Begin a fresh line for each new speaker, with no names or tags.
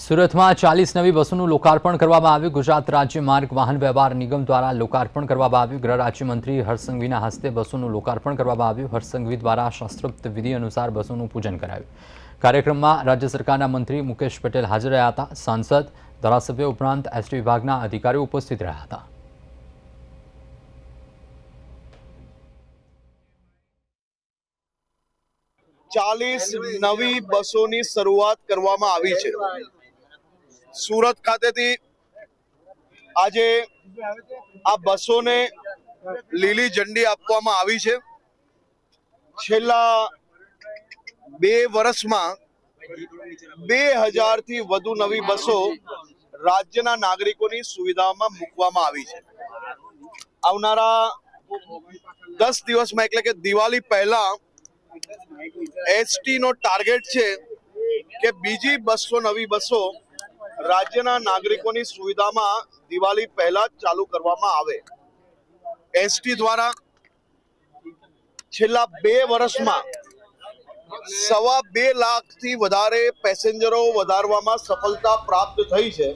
સુરતમાં 40 નવી બસોનું લોકાર્પણ કરવામાં આવ્યું। ગુજરાત રાજ્ય માર્ગ વાહન વ્યવહાર નિગમ દ્વારા લોકાર્પણ કરવામાં આવ્યું। ગૃહ રાજ્યમંત્રી હર્ષ સંઘવીના હસ્તે બસોનું લોકાર્પણ કરવામાં આવ્યું। હર્ષ સંઘવી દ્વારા શાસ્ત્રોક્ત વિધિ અનુસાર બસોનું પૂજન કરાયું। કાર્યક્રમમાં રાજ્ય સરકારના મંત્રી મુકેશ પટેલ હાજર રહ્યા હતા। સાંસદ, ધારાસભ્યો ઉપરાંત એસટી વિભાગના અધિકારીઓ ઉપસ્થિત રહ્યા હતા।
ચાલીસ નવી બસોની શરૂઆત કરવામાં આવી છે। સુરત ખાતેથી આજે આ બસોને લીલી ઝંડી આપવામાં આવી છે। છેલ્લા 2 વર્ષમાં 2000 થી વધુ નવી બસો રાજ્યના નાગરિકોની સુવિધામાં મૂકવામાં આવી છે। આવનારા 10 દિવસમાં એટલે કે દિવાળી પહેલા એસટી નો ટાર્ગેટ છે કે બીજી 200 નવી બસો રાજ્યના નાગરિકોની સુવિધામાં દિવાળી પહેલા ચાલુ કરવામાં આવે। એસટી દ્વારા છેલ્લા 2 વર્ષમાં 2.25 લાખથી વધારે પેસેન્જરો વધારવામાં સફળતા પ્રાપ્ત થઈ છે।